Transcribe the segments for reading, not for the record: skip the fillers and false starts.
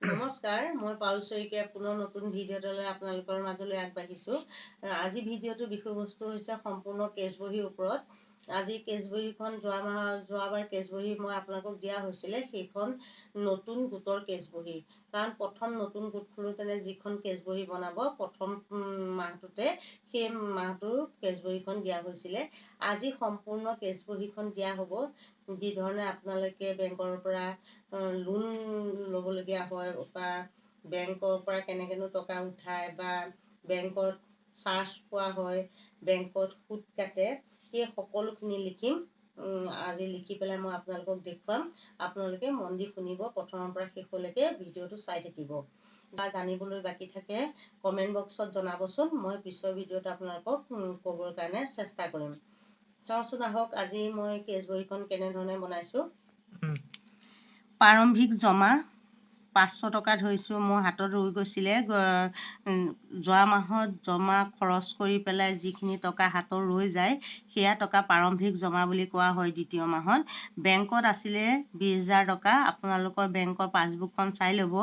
নমস্কাৰ, মই পাৰুল শইকীয়া পুনৰ নতুন ভিডিঅ' এটালৈ আপোনালোকৰ মাজলৈ আগবাঢ়িছোঁ। আজি ভিডিঅ'টোৰ বিষয়বস্তু হৈছে সম্পূৰ্ণ কেছ বহীৰ ওপৰত। আজি কেছ বহীখন যোৱাবাৰ কেছ বহী মই আপোনালোকক দিয়া হৈছিলে, সেইখন নতুন গোটৰ কেছ বহী। কাৰণ প্ৰথম নতুন গোট খোলোতেনে যিখন কেছ বহী বনাব প্ৰথম মাহটোতে সেই মাহটোৰ কেছ বহীখন দিয়া হৈছিলে। আজি সম্পূৰ্ণ কেছ বহীখন দিয়া হ'ব। যি ধৰণে আপোনালোকে বেংকৰ পৰা লোন ল'বলগীয়া হয় বা বেংকৰ পৰা কেনেকৈনো টকা উঠায় বা বেংকত চাৰ্জ পোৱা হয়, বেংকত সুদ কাটে, সেই সকলোখিনি লিখিম। আজি লিখি পেলাই মই আপোনালোকক দেখুৱাম। আপোনালোকে মন দি শুনিব, প্ৰথমৰ পৰা শেষলৈকে ভিডিঅ'টো চাই থাকিব। বা জানিবলৈ বাকী থাকে কমেণ্ট বক্সত জনাবচোন, মই পিছৰ ভিডিঅ'ত আপোনালোকক ক'বৰ কাৰণে চেষ্টা কৰিম। চাওঁচোন আহক, আজি মই কেছ বহীখন কেনেধৰণে বনাইছোঁ। প্ৰাৰম্ভিক জমা 500 টকা ধৰিছোঁ। মোৰ হাতত ৰৈ গৈছিলে যোৱা মাহত জমা খৰচ কৰি পেলাই যিখিনি টকা হাতত ৰৈ যায় সেয়া টকা প্ৰাৰম্ভিক জমা বুলি কোৱা হয়। দ্বিতীয় মাহত বেংকত আছিলে 20,000 টকা। আপোনালোকৰ বেংকৰ পাছবুকখন চাই ল'ব,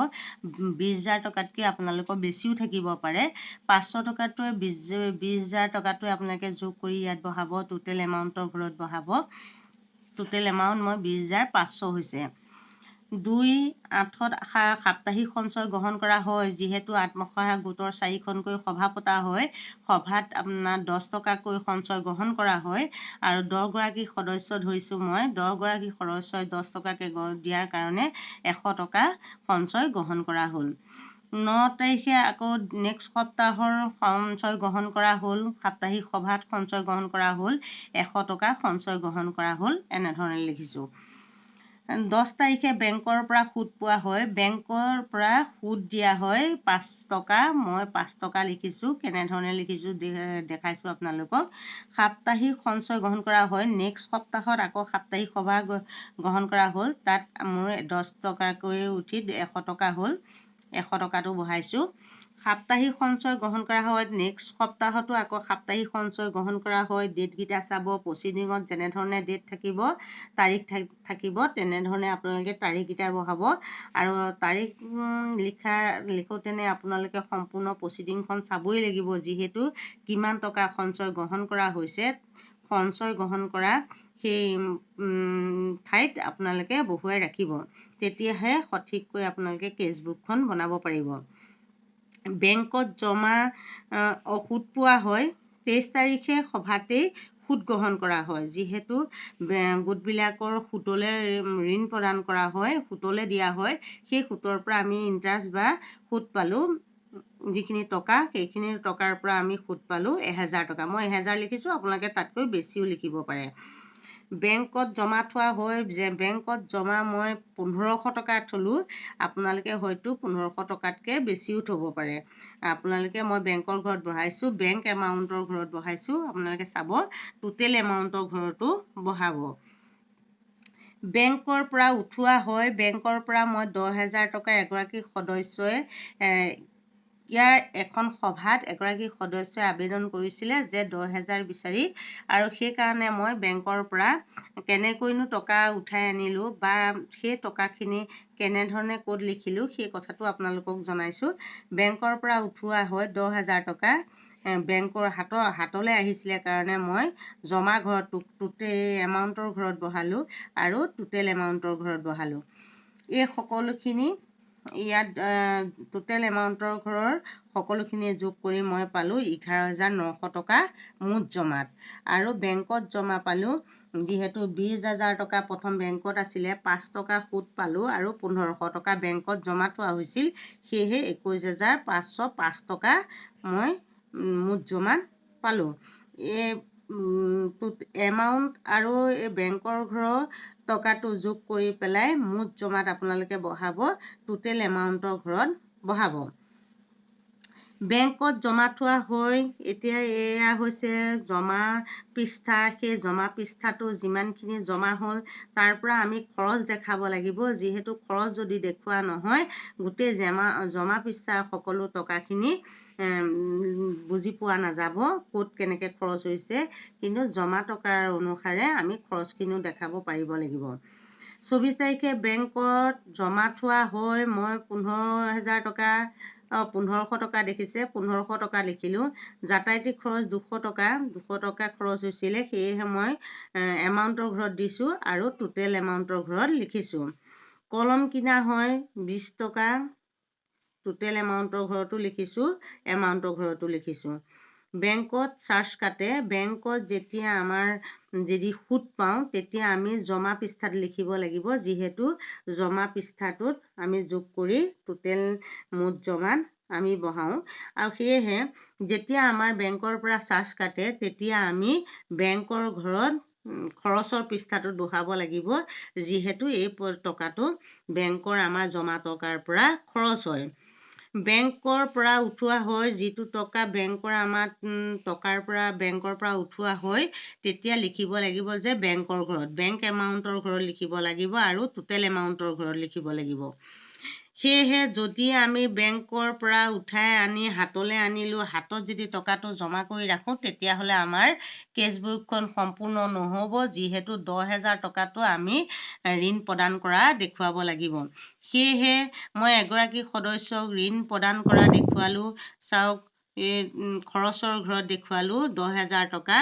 20,000 টকাতকৈ আপোনালোকৰ বেছিও থাকিব পাৰে। 500 টকাটোৱে 20,000 টকাটোৱে আপোনালোকে যোগ কৰি ইয়াত বহাব, টোটেল এমাউণ্টৰ ঘৰত বহাব। টোটেল এমাউণ্ট মই 20,500 হৈছে। 2/8 সাপ্তাহিক সঞ্চয় গ্ৰহণ কৰা হয়। যিহেতু আত্মসহায়ক গোটৰ 4খনকৈ সভা পতা হয়, সভাত আপোনাৰ 10 টকাকৈ সঞ্চয় গ্ৰহণ কৰা হয় আৰু 10গৰাকী সদস্য ধৰিছোঁ মই। 10গৰাকী সদস্যই 10 টকাকৈ দিয়াৰ কাৰণে 100 টকা সঞ্চয় গ্ৰহণ কৰা হ'ল। 9 তাৰিখে আকৌ নেক্সট সপ্তাহৰ সঞ্চয় গ্ৰহণ কৰা হ'ল। সাপ্তাহিক সভাত সঞ্চয় গ্ৰহণ কৰা হ'ল, 100 টকা সঞ্চয় গ্ৰহণ কৰা হ'ল। এনেধৰণে লিখিছোঁ। 10 তাৰিখে বেংকৰ পৰা সুদ পোৱা হয়। বেংকৰ পৰা সুদ দিয়া হয় 5 টকা। মই 5 টকা লিখিছোঁ। কেনেধৰণে লিখিছোঁ দেখাইছোঁ আপোনালোকক। সাপ্তাহিক সঞ্চয় গ্ৰহণ কৰা হয়। নেক্সট সপ্তাহত আকৌ সাপ্তাহিক সভা গ্ৰহণ কৰা হ'ল। তাত মোৰ 10 টকাকৈ উঠি 100 টকা হ'ল। 100 টকাটো বহাইছোঁ। সাপ্তাহিক সঞ্চয় গ্ৰহণ কৰা হয়। নেক্সট সপ্তাহতো আকৌ সাপ্তাহিক সঞ্চয় গ্ৰহণ কৰা হয়। ডেটকেইটা চাব, প্ৰচিডিঙত যেনেধৰণে ডেট থাকিব, তাৰিখ থাকিব, তেনেধৰণে আপোনালোকে তাৰিখকেইটা বহাব। আৰু তাৰিখ লিখোঁতেনে আপোনালোকে সম্পূৰ্ণ প্ৰচিডিংখন চাবই লাগিব, যিহেতু কিমান টকা সঞ্চয় গ্ৰহণ কৰা হৈছে। সঞ্চয় গ্ৰহণ কৰা সেই ঠাইত আপোনালোকে বহুৱাই ৰাখিব, তেতিয়াহে সঠিককৈ আপোনালোকে কেছবুকখন বনাব পাৰিব। বেংকত জমা সুদ পোৱা হয়। 23 তাৰিখে সভাতেই সুদ গ্ৰহণ কৰা হয়। যিহেতু গোটবিলাকৰ সুতলৈ ঋণ প্ৰদান কৰা হয়, সুতলৈ দিয়া হয়, সেই সুতৰ পৰা আমি ইণ্টাৰেষ্ট বা সুদ পালোঁ। যিখিনি টকা, সেইখিনি টকাৰ পৰা আমি সুদ পালোঁ 1000 টকা। মই 1000 লিখিছোঁ, আপোনালোকে তাতকৈ বেছিও লিখিব পাৰে। বেংকত জমা থোৱা হয়। বেংকত জমা মই 1500 টকা থলোঁ। আপোনালোকে হয়তো 1500 টকাতকৈ বেছিও থ'ব পাৰে। মই বেংকৰ ঘৰত বহাইছোঁ, বেংক এমাউণ্টৰ ঘৰত বহাইছোঁ। আপোনালোকে চাব, টোটেল এমাউণ্টৰ ঘৰতো বহাব। বেংকৰ পৰা উঠোৱা হয়। বেংকৰ পৰা মই 10,000 টকা এগৰাকী সদস্যই ইয়াৰ এখন সভাত এগৰাকী সদস্যই আবেদন কৰিছিলে যে 10,000 বিচাৰি, আৰু সেইকাৰণে মই বেংকৰ পৰা কেনেকৈনো টকা উঠাই আনিলোঁ বা সেই টকাখিনি কেনেধৰণে ক'ত লিখিলোঁ সেই কথাটো আপোনালোকক জনাইছোঁ। বেংকৰ পৰা উঠোৱা হয় 10,000 টকা। বেংকৰ হাতলৈ আহিছিলে কাৰণে মই জমা ঘৰত টোটেল এমাউণ্টৰ ঘৰত বহালোঁ আৰু টোটেল এমাউণ্টৰ ঘৰত বহালোঁ। এই সকলোখিনি ইয়াত টোটেল এমাউণ্টৰ ঘৰৰ সকলোখিনি যোগ কৰি মই পালোঁ 11,900 টকা মুঠ জমাত। আৰু বেংকত জমা পালোঁ, যিহেতু 20,000 টকা প্ৰথম বেংকত আছিলে, 5 টকা সুদ পালোঁ আৰু 1500 টকা বেংকত জমা থোৱা হৈছিল, সেয়েহে 21,505 টকা মই মুঠ জমাত পালোঁ। এমাউণ্ট আৰু এই বেংকৰ ঘৰৰ টকাটো যোগ কৰি পেলাই মুঠ জমাত আপোনালোকে বহাব, টোটেল এমাউণ্টৰ ঘৰত বহাব। বেংকত জমা থোৱা হয়। এতিয়া এয়া হৈছে জমা পৃষ্ঠা। সেই জমা পৃষ্ঠাটো যিমানখিনি জমা হ'ল তাৰ পৰা আমি খৰচ দেখাব লাগিব। যিহেতু খৰচ যদি দেখুওৱা নহয়, গোটেই জমা পৃষ্ঠাৰ সকলো টকাখিনি বুজি পোৱা নাযাব, ক'ত কেনেকৈ খৰচ হৈছে। কিন্তু জমা টকাৰ অনুসাৰে আমি খৰচখিনিও দেখাব পাৰিব লাগিব। 24 তাৰিখে বেংকত জমা থোৱা হৈ মই 15,000 টকা 1500 টকা দেখিছে 1500 টকা লিখিলোঁ। যাতায়াতী খৰচ 200 টকা খৰচ হৈছিলে, সেয়েহে মই এমাউণ্টৰ ঘৰত দিছোঁ আৰু টোটেল এমাউণ্টৰ ঘৰত লিখিছোঁ। কলম কিনা হয় 20 টকা, টোটেল এমাউণ্টৰ ঘৰতো লিখিছোঁ, এমাউণ্টৰ ঘৰতো লিখিছোঁ। বেংকত চাৰ্জ কাটে, বেংকত যেতিয়া আমাৰ যদি সুদ পাওঁ তেতিয়া আমি জমা পৃষ্ঠাত লিখিব লাগিব, যিহেতু জমা পৃষ্ঠাটোত আমি যোগ কৰি টোটেল মুঠ জমাত আমি বহাওঁ। আৰু সেয়েহে যেতিয়া আমাৰ বেংকৰ পৰা চাৰ্জ কাটে তেতিয়া আমি বেংকৰ ঘৰত খৰচৰ পৃষ্ঠাটোত বহাব লাগিব, যিহেতু এই টকাটো বেংকৰ আমাৰ জমা টকাৰ পৰা খৰচ হয়। বেংকৰ পৰা উঠোৱা হয় যিটো টকা বেংকৰ আমাৰ টকাৰ পৰা বেংকৰ পৰা উঠোৱা হয়, তেতিয়া লিখিব লাগিব যে বেংকৰ ঘৰত, বেংক এমাউণ্টৰ ঘৰত লিখিব লাগিব আৰু টোটেল এমাউণ্টৰ ঘৰত লিখিব লাগিব। সেয়েহে যদি আমি বেংকৰ পৰা উঠাই আনি হাতলৈ আনিলোঁ, হাতত যদি টকাটো জমা কৰি ৰাখোঁ তেতিয়াহ'লে আমাৰ কেছবুকখন সম্পূৰ্ণ নহ'ব, যিহেতু 10,000 টকাটো আমি ঋণ প্ৰদান কৰা দেখুৱাব লাগিব। সেয়েহে মই এগৰাকী সদস্যক ঋণ প্ৰদান কৰা দেখুৱালোঁ। চাওক, খৰচৰ ঘৰত দেখুৱালোঁ 10,000 টকা,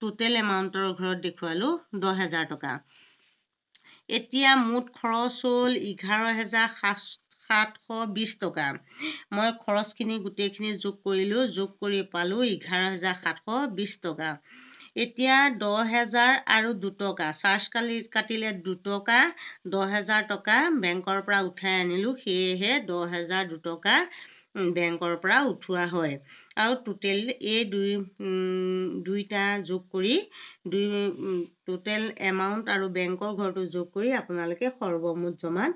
টোটেল এমাউণ্টৰ ঘৰত দেখুৱালোঁ 10,000 টকা। এতিয়া মুঠ খৰচ হ'ল 11,720 টকা। মই খৰচখিনি গোটেইখিনি যোগ কৰিলোঁ, যোগ কৰি পালোঁ 11,720 টকা। এতিয়া 10,000 আৰু 2 টকা, চাৰ্জ কাটিলে 2 টকা, 10,000 টকা বেংকৰ পৰা উঠাই আনিলোঁ, সেয়েহে 10,000 2 টকা বেংকৰ পৰা উঠোৱা হয়। আৰু টোটেল এই দুইটা যোগ কৰি টোটেল এমাউণ্ট আৰু বেংকৰ ঘৰটো যোগ কৰি আপোনালোকে সৰ্বমুঠ জমাত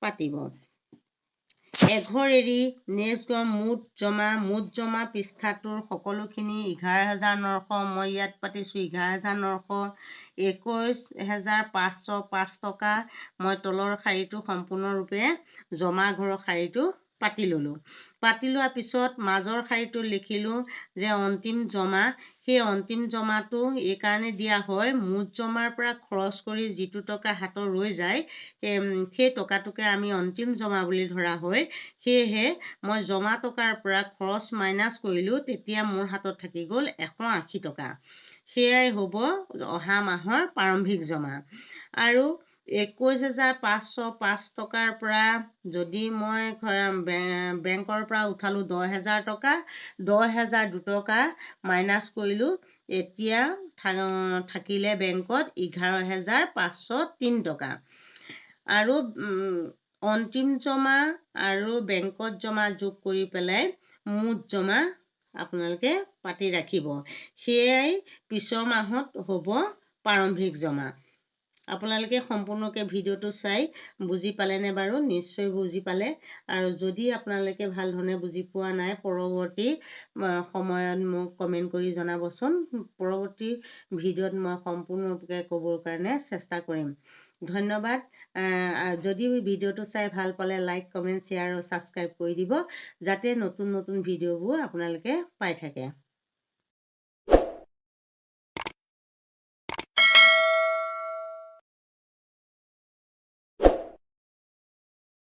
পাতিব। এঘৰ এৰি নেক্সট মুঠ জমা পৃষ্ঠাটোৰ সকলোখিনি 11,900, মই ইয়াত পাতিছোঁ 11,900, 21,505 টকা। মই তলৰ শাৰীটো সম্পূৰ্ণৰূপে জমা ঘৰৰ শাৰীটো পাতি ল'লোঁ। পাতি লোৱাৰ পিছত মাজৰ শাৰীটো লিখিলোঁ যে অন্তিম জমা। সেই অন্তিম জমাটো এইকাৰণে দিয়া হয়, মুঠ জমাৰ পৰা খৰচ কৰি যিটো টকা হাতত ৰৈ যায় সেই টকাটোকে আমি অন্তিম জমা বুলি ধৰা হয়। সেয়েহে মই জমা টকাৰ পৰা খৰচ মাইনাছ কৰিলোঁ, তেতিয়া মোৰ হাতত থাকি গ'ল 180 টকা। সেয়াই হ'ব অহা মাহৰ প্ৰাৰম্ভিক জমা। আৰু 21,505 টকাৰ পৰা যদি মই বেংকৰ পৰা উঠালোঁ 10,000 টকা, 10,000 2 টকা মাইনাছ কৰিলোঁ, এতিয়া থাকিলে বেংকত 11,503 টকা। আৰু অন্তিম জমা আৰু বেংকত জমা যোগ কৰি পেলাই মুঠ জমা আপোনালোকে পাতি ৰাখিব। সেয়াই পিছৰ মাহত হ'ব প্ৰাৰম্ভিক জমা। আপোনালোকে সম্পূৰ্ণকৈ ভিডিঅ'টো চাই বুজি পালেনে বাৰু? নিশ্চয় বুজি পালে। আৰু যদি আপোনালোকে ভাল ধৰণে বুজি পোৱা নাই, পৰৱৰ্তী সময়ত মোক কমেণ্ট কৰি জনাবচোন। পৰৱৰ্তী ভিডিঅ'ত মই সম্পূৰ্ণৰূপে ক'বৰ কাৰণে চেষ্টা কৰিম। ধন্যবাদ। যদি ভিডিঅ'টো চাই ভাল পালে লাইক, কমেণ্ট, শ্বেয়াৰ আৰু ছাবস্ক্ৰাইব কৰি দিব, যাতে নতুন নতুন ভিডিঅ'বোৰ আপোনালোকে পাই থাকে।